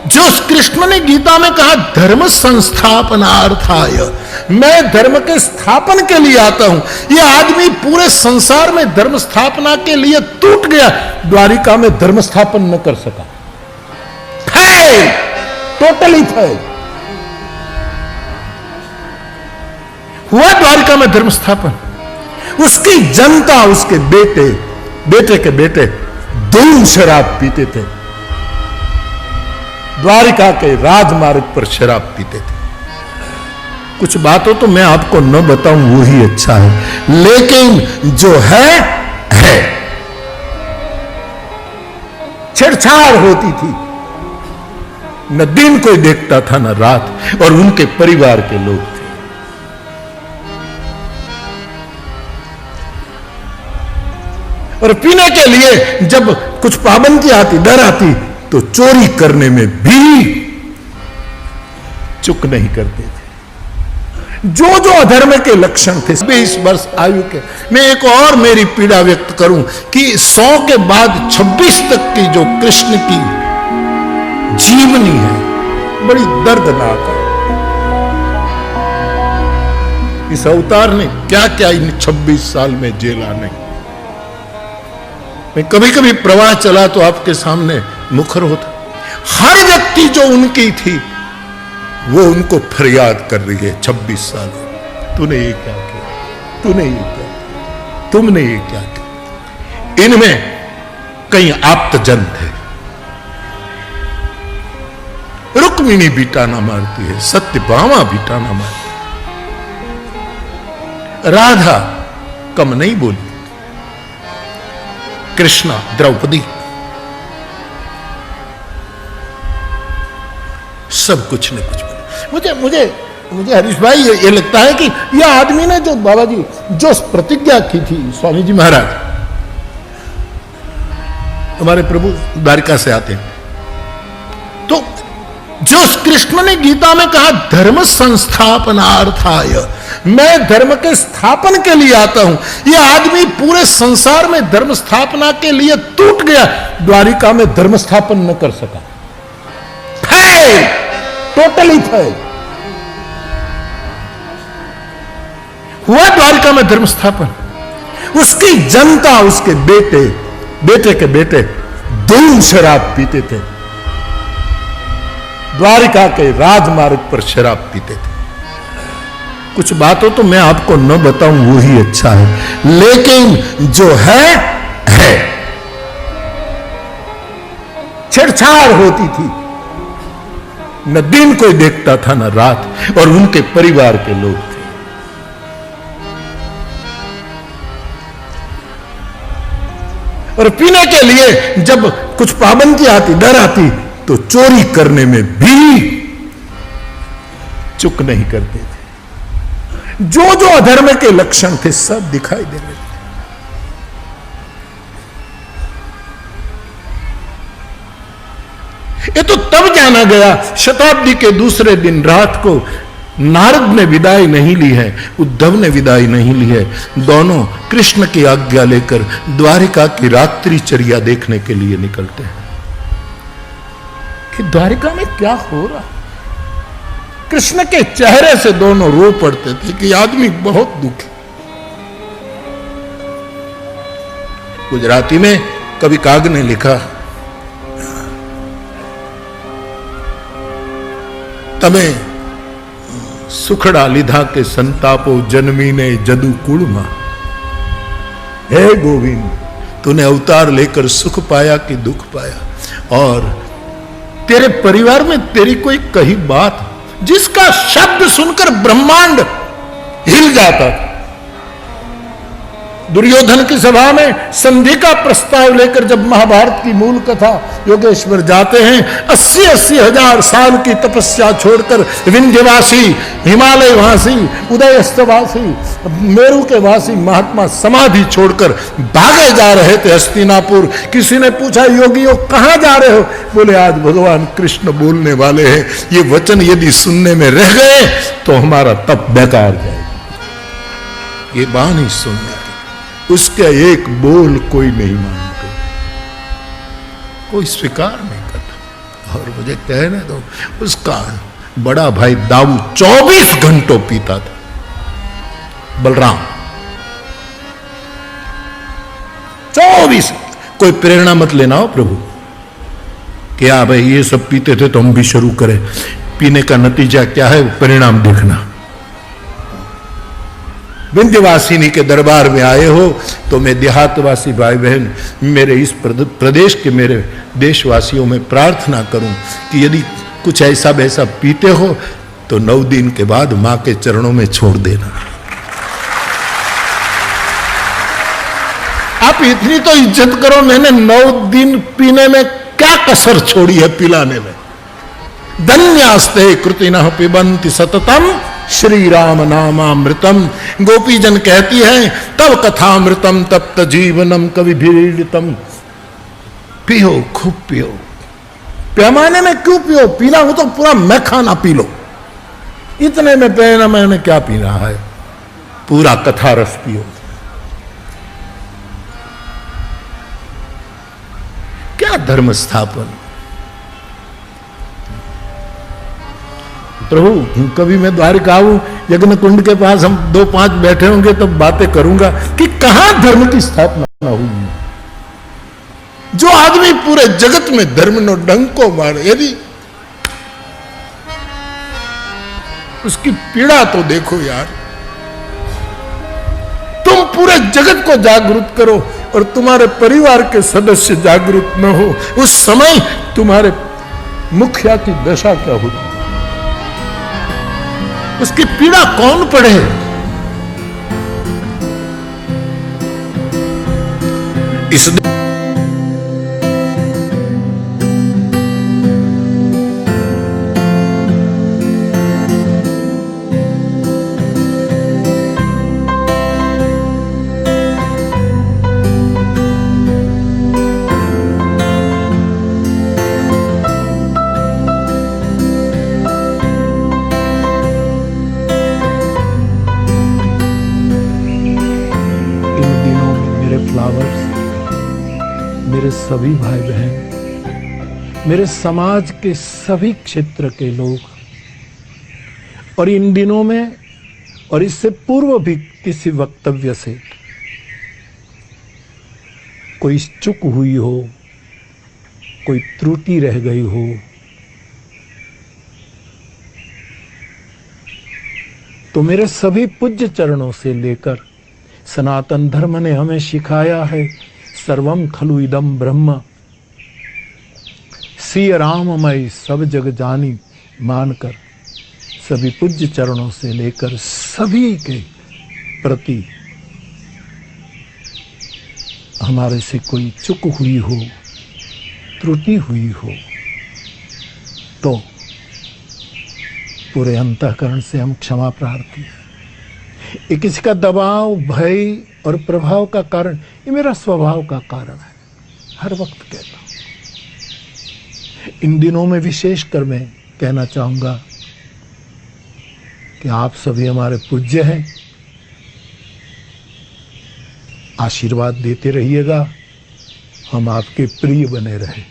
जो कृष्ण ने गीता में कहा धर्म संस्थापनार्थाय, मैं धर्म के स्थापन के लिए आता हूं, यह आदमी पूरे संसार में धर्म स्थापना के लिए टूट गया, द्वारिका में धर्म स्थापन न कर सका। फेल, टोटली फेल हुआ द्वारिका में धर्म स्थापन। उसकी जनता, उसके बेटे, बेटे के बेटे दूध शराब पीते थे, द्वारिका के राजमार्ग पर शराब पीते थे। कुछ बातों तो मैं आपको न बताऊं वो ही अच्छा है, लेकिन जो है छेड़छाड़ होती थी, न दिन कोई देखता था न रात, और उनके परिवार के लोग थे। और पीने के लिए जब कुछ पाबंदी आती, डर आती, तो चोरी करने में भी चूक नहीं करते थे। जो जो अधर्म के लक्षण थे 20 वर्ष आयु के। मैं एक और मेरी पीड़ा व्यक्त करूं कि 100 के बाद 26 तक की जो कृष्ण की जीवनी है, बड़ी दर्दनाक है। इस अवतार ने क्या क्या इन 26 साल में झेला नहीं। मैं कभी कभी प्रवाह चला तो आपके सामने मुखर होता, हर व्यक्ति जो उनकी थी वो उनको फरियाद कर रही है 26 साल, तूने ये क्या किया, तूने ये क्या किया, तुमने ये क्या किया। इनमें कई आप्तजन थे। रुक्मिणी भी ताना मारती है, सत्यभामा भी ताना मारती है, राधा कम नहीं बोली, कृष्णा, द्रौपदी, सब कुछ न कुछ बोले। मुझे हरीश भाई ये लगता है कि यह आदमी ने जो बाबा जी जो प्रतिज्ञा की थी, स्वामी जी महाराज हमारे प्रभु द्वारिका से आते हैं, तो जो कृष्ण ने गीता में कहा धर्म संस्थापनार्थाय, मैं धर्म के स्थापन के लिए आता हूं, यह आदमी पूरे संसार में धर्म स्थापना के लिए टूट गया, द्वारिका में धर्म स्थापन न कर सका। फेल, टोटली फेल हुआ द्वारिका में धर्म स्थापन। उसकी जनता, उसके बेटे, बेटे के बेटे दूध शराब पीते थे, द्वारिका के राजमार्ग पर शराब पीते थे। कुछ बातों तो मैं आपको न बताऊं वो ही अच्छा है, लेकिन जो है छेड़छाड़ होती थी, न दिन कोई देखता था न रात, और उनके परिवार के लोग थे। और पीने के लिए जब कुछ पाबंदी आती, डर आती, तो चोरी करने में भी चूक नहीं करते थे। जो जो अधर्म के लक्षण थे सब दिखाई दे रहे थे। ये तो तब जाना गया, शताब्दी के दूसरे दिन रात को नारद ने विदाई नहीं ली है, उद्धव ने विदाई नहीं ली है। दोनों कृष्ण की आज्ञा लेकर द्वारिका की रात्रिचर्या देखने के लिए निकलते हैं कि द्वारिका में क्या हो रहा। कृष्ण के चेहरे से दोनों रो पड़ते थे कि आदमी बहुत दुखी। गुजराती में कवि काग ने लिखा, तमे सुखड़ा लिधा के संतापो जन्मी ने जदू कुड़मा। हे गोविंद, तूने अवतार लेकर सुख पाया कि दुख पाया, और तेरे परिवार में तेरी कोई कही बात जिसका शब्द सुनकर ब्रह्मांड हिल जाता था। दुर्योधन की सभा में संधि का प्रस्ताव लेकर जब महाभारत की मूल कथा योगेश्वर जाते हैं, 80-80 हजार साल की तपस्या छोड़कर विंध्यवासी, हिमालय वासी, उदयस्तवासी, मेरू के वासी महात्मा समाधि छोड़कर भागे जा रहे थे हस्तिनापुर। किसी ने पूछा, योगियों कहां जा रहे हो? बोले, आज भगवान कृष्ण बोलने वाले हैं, ये वचन यदि सुनने में रह गए तो हमारा तप बेकार जाएगा। ये बानी सुनने, उसका एक बोल कोई नहीं मानते। कोई स्वीकार नहीं करता। और मुझे कहने दो, उसका बड़ा भाई दाऊ 24 घंटों पीता था, बलराम 24। कोई प्रेरणा मत लेना हो प्रभु, क्या भाई ये सब पीते थे तो हम भी शुरू करें। पीने का नतीजा क्या है, परिणाम देखना। विंध्यवासिनी के दरबार में आए हो तो मैं देहातवासी भाई बहन, मेरे इस प्रदेश के मेरे देशवासियों में प्रार्थना करूं कि यदि कुछ ऐसा वैसा पीते हो तो 9 दिन के बाद मां के चरणों में छोड़ देना। आप इतनी तो इज्जत करो, मैंने 9 दिन पीने में क्या कसर छोड़ी है पिलाने में। धन्यास्ते कृतिनः पिबन्ति सततम श्री राम नामामृतम। गोपी जन कहती है तब कथामृतम तप्त जीवनम कवि भीड़ितम। पियो, खूब पियो। पैमाने में क्यों पियो, पीना हो तो पूरा मैखाना पी लो। इतने में पहना मैंने क्या पीना है, पूरा कथा रस पियो। क्या धर्म स्थापन। प्रभु कभी मैं द्वारिका आऊं, यज्ञ कुंड के पास हम 2-5 बैठे होंगे तब बातें करूंगा कि कहां धर्म की स्थापना हुई। जो आदमी पूरे जगत में धर्म नो डंको मारे, यदि उसकी पीड़ा तो देखो यार। तुम पूरे जगत को जागरूक करो और तुम्हारे परिवार के सदस्य जागरूक न हो, उस समय तुम्हारे मुखिया की दशा क्या होती, उसकी पीड़ा कौन पढ़े। इस मेरे सभी भाई बहन, मेरे समाज के सभी क्षेत्र के लोग, और इन दिनों में और इससे पूर्व भी किसी वक्तव्य से कोई चूक हुई हो, कोई त्रुटि रह गई हो, तो मेरे सभी पूज्य चरणों से लेकर सनातन धर्म ने हमें सिखाया है सर्वम खलु इदम ब्रह्म, श्री राममय सब जग जानी मानकर सभी पूज्य चरणों से लेकर सभी के प्रति हमारे से कोई चूक हुई हो, त्रुटि हुई हो, तो पूरे अंतःकरण से हम क्षमा प्रार्थी। ये किसी का दबाव, भय और प्रभाव का कारण, ये मेरा स्वभाव का कारण है, हर वक्त कहता हूं। इन दिनों में विशेष कर मैं कहना चाहूंगा कि आप सभी हमारे पूज्य हैं, आशीर्वाद देते रहिएगा, हम आपके प्रिय बने रहें।